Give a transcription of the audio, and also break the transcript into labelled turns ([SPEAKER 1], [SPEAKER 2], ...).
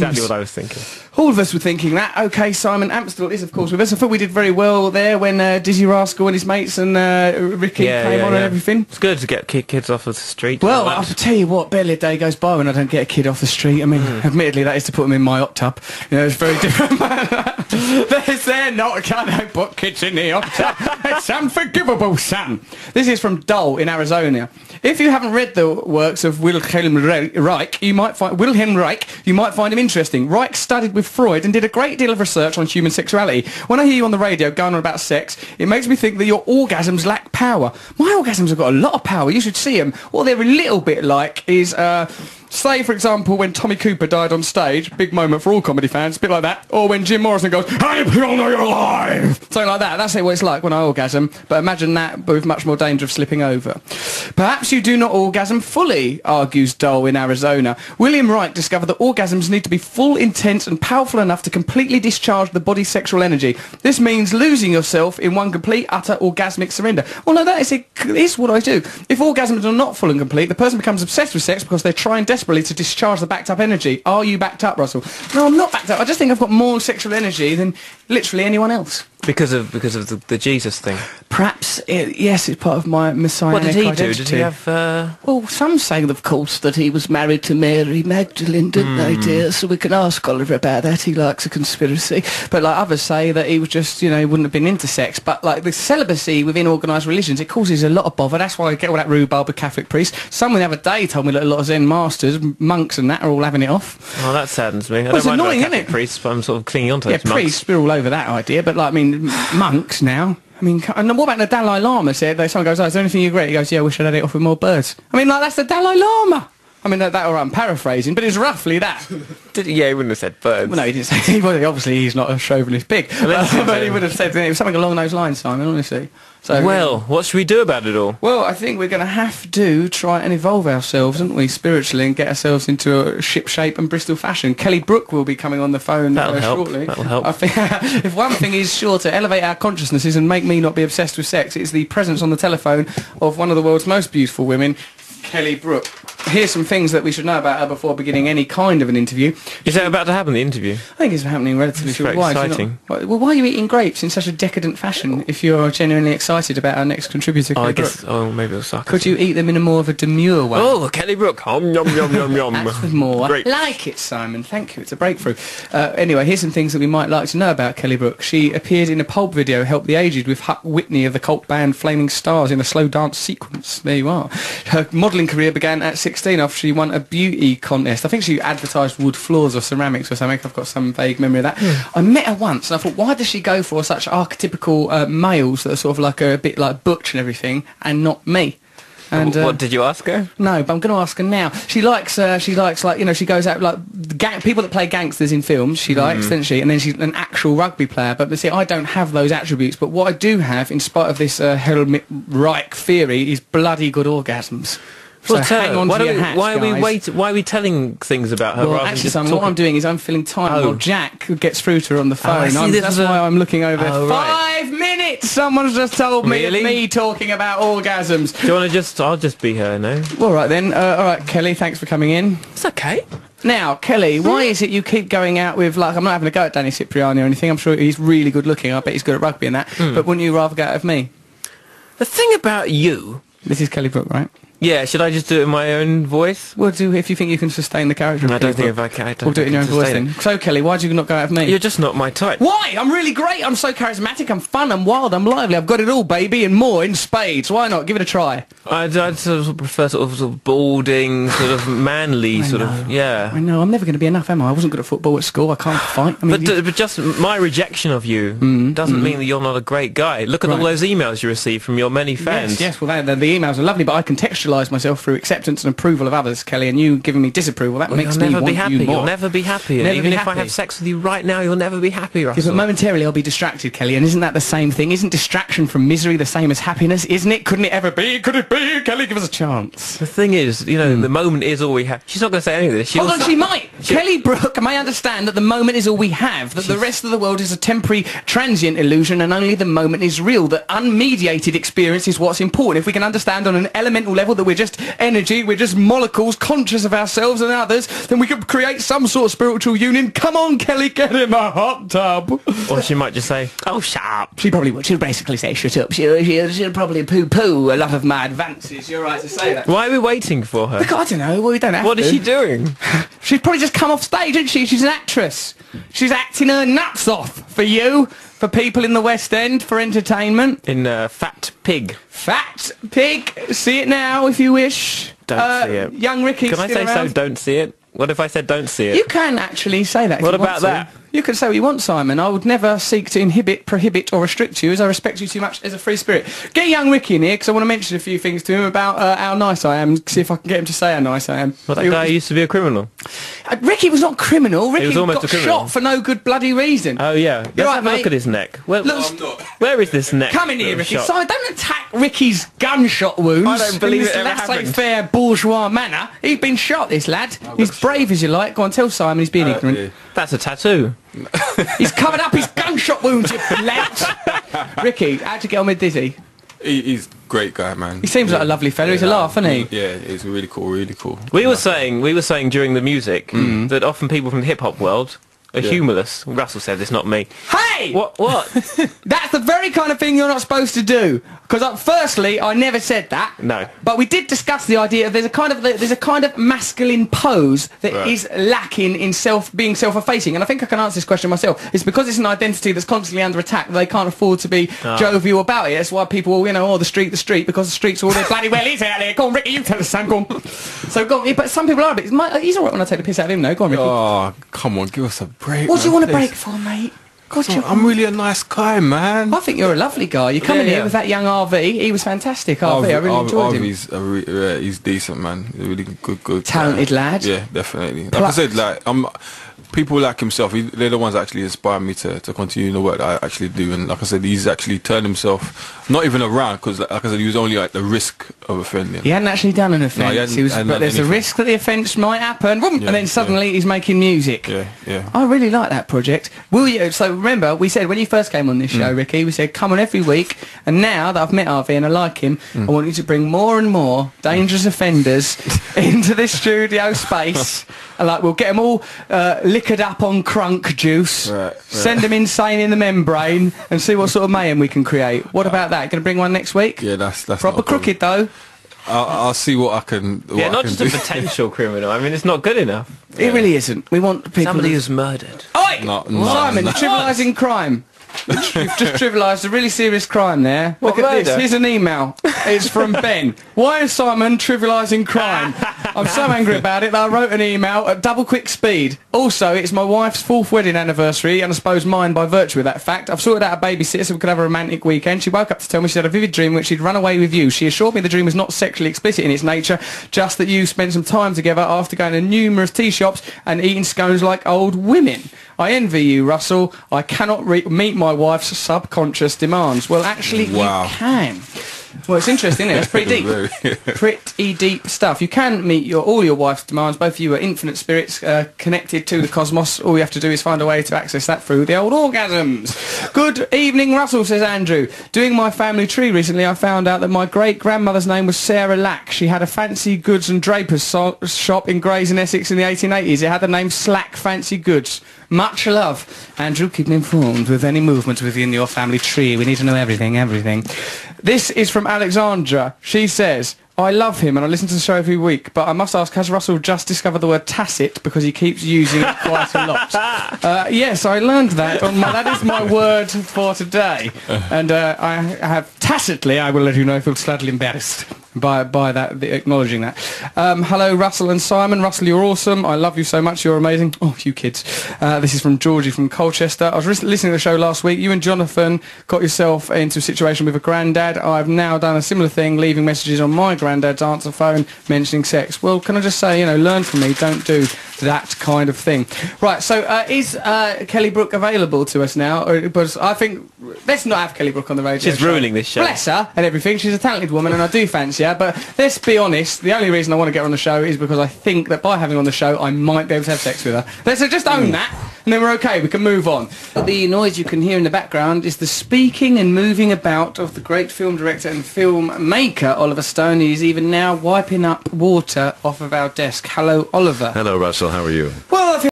[SPEAKER 1] exactly what I was thinking.
[SPEAKER 2] All of us were thinking that. Okay, Simon Amstell is, of course, with us. I thought we did very well there when Dizzy Rascal and his mates and Ricky came on and everything.
[SPEAKER 1] It's good to get kids off of the street.
[SPEAKER 2] Well, I'll tell you what, barely a day goes by when I don't get a kid off the street. I mean, admittedly, that is to put them in my hot tub. You know, it's very different. They're not, I don't put kids in the hot tub. It's unforgivable, son. This is from Dole in Arizona. If you haven't read the works of Wilhelm Reich, you might find him interesting. Reich studied with Freud and did a great deal of research on human sexuality. When I hear you on the radio going on about sex, it makes me think that your orgasms lack power. My orgasms have got a lot of power. You should see them. What they're a little bit like is... say, for example, when Tommy Cooper died on stage, big moment for all comedy fans, a bit like that, or when Jim Morrison goes, "I feel know you're alive!" Something like that. That's what it's like when I orgasm, but imagine that with much more danger of slipping over. Perhaps you do not orgasm fully, argues Dole in Arizona. William Reich discovered that orgasms need to be full, intense and powerful enough to completely discharge the body's sexual energy. This means losing yourself in one complete, utter orgasmic surrender. Well, no, that is what I do. If orgasms are not full and complete, the person becomes obsessed with sex because they're trying desperately to discharge the backed up energy. Are you backed up, Russell? No, I'm not backed up. I just think I've got more sexual energy than literally anyone else.
[SPEAKER 1] Because of the Jesus thing.
[SPEAKER 2] Perhaps, yes, it's part of my messianic identity.
[SPEAKER 1] What did he do? Did he have...
[SPEAKER 2] Well, some say, of course, that he was married to Mary Magdalene, didn't they, dear? So we can ask Oliver about that. He likes a conspiracy. But, like, others say that he was just, you know, he wouldn't have been into sex. But, like, the celibacy within organised religions, it causes a lot of bother. That's why I get all that rhubarb with Catholic priests. Someone the other day told me that a lot of Zen masters, monks and that, are all having it off.
[SPEAKER 1] Oh, that saddens me.
[SPEAKER 2] Well, it's annoying, isn't it?
[SPEAKER 1] Priests, but I'm sort of clinging on to those monks.
[SPEAKER 2] Yeah, priests, we're all over that idea. But, like, I mean, monks now. I mean, and what about the Dalai Lama said? Someone goes, "Oh, is there anything you regret?" He goes, "Yeah, I wish I'd had it off with more birds." I mean, like, that's the Dalai Lama. I mean, that or I'm paraphrasing, but it's roughly that.
[SPEAKER 1] Yeah, he wouldn't have said birds.
[SPEAKER 2] Well, no, he didn't say... Obviously, he's not a chauvinist pig. But he would have said something along those lines, Simon, honestly. So,
[SPEAKER 1] well, what should we do about it all?
[SPEAKER 2] Well, I think we're going to have to try and evolve ourselves, aren't we, spiritually, and get ourselves into a ship-shape and Bristol fashion. Kelly Brook will be coming on the phone shortly.
[SPEAKER 1] That'll help.
[SPEAKER 2] I think if one thing is sure to elevate our consciousnesses and make me not be obsessed with sex, it's the presence on the telephone of one of the world's most beautiful women, Kelly Brook. Here's some things that we should know about her before beginning any kind of an interview.
[SPEAKER 1] Is that about to happen, the interview? I
[SPEAKER 2] think it's happening relatively short.
[SPEAKER 1] Very exciting.
[SPEAKER 2] Well, why are you eating grapes in such a decadent fashion if you're genuinely excited about our next contributor, Kelly Brook?
[SPEAKER 1] Maybe it'll suck.
[SPEAKER 2] Could you eat them in a more of a demure way?
[SPEAKER 1] Oh, Kelly Brook. Yum, yum, yum, yum.
[SPEAKER 2] That's with more.
[SPEAKER 1] Grapes.
[SPEAKER 2] I like it, Simon. Thank you. It's a breakthrough. Anyway, here's some things that we might like to know about Kelly Brook. She appeared in a Pulp video, Help the Aged, with Huck Whitney of the cult band Flaming Stars in a slow dance sequence. There you are. Her modelling career began at 16 after she won a beauty contest. I think she advertised wood floors or ceramics or something. I've got some vague memory of that. I met her once and I thought, why does she go for such archetypical males that are sort of like a bit like Butch and everything, and not me? And
[SPEAKER 1] what did you ask her?
[SPEAKER 2] No, but I'm going to ask her now. She likes like, you know, she goes out like people that play gangsters in films. She likes, doesn't she? And then she's an actual rugby player. But see, I don't have those attributes. But what I do have, in spite of this Helmut Reich theory, is bloody good orgasms.
[SPEAKER 1] Well,
[SPEAKER 2] so hang on to your hats,
[SPEAKER 1] why are we telling things about her?
[SPEAKER 2] Well, actually, Simon, what I'm doing is I'm filling time while Jack gets through to her on the phone. That's why I'm looking over. 5 minutes! Someone's just told me of me talking about orgasms.
[SPEAKER 1] Do you want to I'll just be her, no?
[SPEAKER 2] All right, then. All right, Kelly, thanks for coming in.
[SPEAKER 1] It's okay.
[SPEAKER 2] Now, Kelly, why is it you keep going out with, like, I'm not having a go at Danny Cipriani or anything. I'm sure he's really good looking. I bet he's good at rugby and that. But wouldn't you rather go out with me?
[SPEAKER 1] The thing about you...
[SPEAKER 2] This is Kelly Brook, right?
[SPEAKER 1] Yeah, should I just do it in my own voice?
[SPEAKER 2] Well, do if you think you can sustain the character.
[SPEAKER 1] I don't think if I can.
[SPEAKER 2] We'll do it in your own voice then. So, Kelly, why do you not go out with me?
[SPEAKER 1] You're just not my type.
[SPEAKER 2] Why? I'm really great. I'm so charismatic. I'm fun. I'm wild. I'm lively. I've got it all, baby, and more in spades. Why not? Give it a try.
[SPEAKER 1] I'd sort of prefer sort of balding, sort of manly, yeah.
[SPEAKER 2] I know. I'm never going to be enough, am I? I wasn't good at football at school. I can't fight. I mean,
[SPEAKER 1] but just my rejection of you doesn't mean that you're not a great guy. Look at all those emails you receive from your many fans.
[SPEAKER 2] Yes. Well, the emails are lovely, but I contextualise myself through acceptance and approval of others, Kelly, and you giving me disapproval, that makes me want you more.
[SPEAKER 1] You'll never be happy. Even if I have sex with you right now, you'll never be happy, Russell.
[SPEAKER 2] Yeah, but momentarily I'll be distracted, Kelly, and isn't that the same thing? Isn't distraction from misery the same as happiness? Isn't it? Couldn't it ever be? Could it be? Kelly, give us a chance.
[SPEAKER 1] The thing is, you know, the moment is all we have. She's not going to say any of this.
[SPEAKER 2] Hold on, she might. Kelly Brook may understand that the moment is all we have, that the rest of the world is a temporary, transient illusion, and only the moment is real, that unmediated experience is what's important. If we can understand on an elemental level that we're just energy, we're just molecules conscious of ourselves and others, then we could create some sort of spiritual union. Come on, Kelly, get in a hot tub.
[SPEAKER 1] Or she might just say, oh, shut up.
[SPEAKER 2] She probably would. She'd basically say, shut up. She'll probably poo-poo a lot of my advances. You're right to say that.
[SPEAKER 1] Why are we waiting for her?
[SPEAKER 2] Look, I don't know. Well, we don't have
[SPEAKER 1] What
[SPEAKER 2] to.
[SPEAKER 1] is she doing?
[SPEAKER 2] She's probably just come off stage, isn't she? She's an actress. She's acting her nuts off for you, for people in the West End, for entertainment.
[SPEAKER 1] In Fat Pig.
[SPEAKER 2] Fat Pig. See it now, if you wish.
[SPEAKER 1] Don't see it.
[SPEAKER 2] Young Ricky.
[SPEAKER 1] Can I say so? Don't see it? What if I said don't see it?
[SPEAKER 2] You can actually say that. If
[SPEAKER 1] What
[SPEAKER 2] you want
[SPEAKER 1] about
[SPEAKER 2] to.
[SPEAKER 1] that?
[SPEAKER 2] You can say what you want, Simon. I would never seek to inhibit, prohibit or restrict you, as I respect you too much as a free spirit. Get young Ricky in here, because I want to mention a few things to him about how nice I am, see if I can get him to say how nice I am.
[SPEAKER 1] Well, that guy used to be a criminal.
[SPEAKER 2] Ricky was not criminal. Ricky
[SPEAKER 1] was almost
[SPEAKER 2] got
[SPEAKER 1] a criminal.
[SPEAKER 2] shot for no good bloody reason.
[SPEAKER 1] Oh, yeah. Let's
[SPEAKER 2] right,
[SPEAKER 1] have a look
[SPEAKER 2] mate.
[SPEAKER 1] at his neck. Where,
[SPEAKER 2] Look,
[SPEAKER 1] where is this neck?
[SPEAKER 2] come in here, Ricky.
[SPEAKER 1] shot?
[SPEAKER 2] Simon, don't attack Ricky's gunshot wounds.
[SPEAKER 1] I don't believe
[SPEAKER 2] in this
[SPEAKER 1] it ever happened.
[SPEAKER 2] laissez-faire bourgeois manner. He's been shot, this lad. He's brave as you like. Go on, tell Simon he's being ignorant.
[SPEAKER 3] Yeah.
[SPEAKER 1] That's a tattoo.
[SPEAKER 2] He's covered up his gunshot wounds, you lout. Ricky, how'd you get on with Dizzy?
[SPEAKER 3] He's a great guy, man.
[SPEAKER 2] He seems like a lovely fella. He's a laugh, isn't he?
[SPEAKER 3] Yeah, he's really cool, really cool.
[SPEAKER 1] We were saying during the music that often people from the hip hop world are humorless. Russell said it's not me.
[SPEAKER 2] Hey!
[SPEAKER 1] What?
[SPEAKER 2] That's the very kind of thing you're not supposed to do. Because firstly, I never said that.
[SPEAKER 1] No.
[SPEAKER 2] But we did discuss the idea of there's a kind of masculine pose that is lacking in being self-effacing. And I think I can answer this question myself. It's because it's an identity that's constantly under attack that they can't afford to be jovial about it. That's why people, the street, because the street's all there bloody well is out there. Go on, Ricky, you tell us, Sam. Go on. So go on. But some people are a bit. He's all right when I take the piss out of him, though. Go on, Ricky.
[SPEAKER 3] Oh, come on, give us a break.
[SPEAKER 2] What do you
[SPEAKER 3] man,
[SPEAKER 2] want to
[SPEAKER 3] please.
[SPEAKER 2] break for, mate?
[SPEAKER 3] I'm really a nice guy, man.
[SPEAKER 2] I think you're a lovely guy. You come in here with that young RV. He was fantastic, RV. I really enjoyed him.
[SPEAKER 3] He's decent, man. He's a really good
[SPEAKER 2] Talented lad.
[SPEAKER 3] Yeah, definitely. Like I said, people like himself, they're the ones that actually inspire me to continue the work that I actually do. And like I said, he's actually turned himself not even around, because like I said, he was only at the risk of offending.
[SPEAKER 2] He hadn't actually done an offence. But there's a risk that the offence might happen. And then suddenly he's making music.
[SPEAKER 3] Yeah.
[SPEAKER 2] I really like that project. Will you? So remember, we said when you first came on this show, Ricky, we said come on every week. And now that I've met RV and I like him, I want you to bring more and more dangerous offenders into this studio space. And we'll get them all liquored up on crunk juice, send them insane in the membrane, and see what sort of mayhem we can create. What about that? Going to bring one next week?
[SPEAKER 3] Yeah, that's
[SPEAKER 2] proper crooked though.
[SPEAKER 3] I'll see what I can.
[SPEAKER 1] Not just a potential criminal. I mean, it's not good enough.
[SPEAKER 2] It really isn't. We want people.
[SPEAKER 1] Somebody who's murdered.
[SPEAKER 2] Oi! Simon, trivialising crime. You've just trivialised a really serious crime there.
[SPEAKER 1] What
[SPEAKER 2] Look at
[SPEAKER 1] murder?
[SPEAKER 2] this. Here's an email. It's from Ben. Why is Simon trivialising crime? I'm so angry about it that I wrote an email at double quick speed. Also, it's my wife's 4th wedding anniversary, and I suppose mine by virtue of that fact. I've sorted out a babysitter so we could have a romantic weekend. She woke up to tell me she had a vivid dream in which she'd run away with you. She assured me the dream was not sexually explicit in its nature, just that you spent some time together after going to numerous tea shops and eating scones like old women. I envy you, Russell. I cannot meet my wife's subconscious demands. Well, actually, you can. Well, it's interesting, isn't it? It's pretty deep. Pretty deep stuff. You can meet all your wife's demands. Both of you are infinite spirits connected to the cosmos. All you have to do is find a way to access that through the old orgasms. Good evening, Russell, says Andrew. Doing my family tree recently, I found out that my great-grandmother's name was Sarah Lack. She had a fancy goods and drapers shop in Grays in Essex in the 1880s. It had the name Slack Fancy Goods. Much love. Andrew, keep me informed with any movements within your family tree. We need to know everything. This is from Alexandra. She says, I love him and I listen to the show every week, but I must ask, has Russell just discovered the word tacit because he keeps using it quite a lot? Yes, I learned that. That is my word for today. And I have tacitly, I will let you know, I feel slightly embarrassed by that, acknowledging that. Hello, Russell and Simon. Russell, you're awesome. I love you so much. You're amazing. Oh, you kids. This is from Georgie from Colchester. I was listening to the show last week. You and Jonathan got yourself into a situation with a granddad. I've now done a similar thing, leaving messages on my granddad's answer phone mentioning sex. Well, can I just say, learn from me. Don't do that kind of thing. Right, so is Kelly Brook available to us now? Because I think, let's not have Kelly Brook on the radio.
[SPEAKER 1] She's ruining this show.
[SPEAKER 2] Bless her and everything. She's a talented woman and I do fancy her, but let's be honest, the only reason I want to get her on the show is because I think that by having her on the show I might be able to have sex with her. Let's just own that. and then we're okay. We can move on. The noise you can hear in the background is the speaking and moving about of the great film director and filmmaker Oliver Stone. He's even now wiping up water off of our desk. Hello, Oliver.
[SPEAKER 4] Hello, Russell. How are you?
[SPEAKER 2] Well, I feel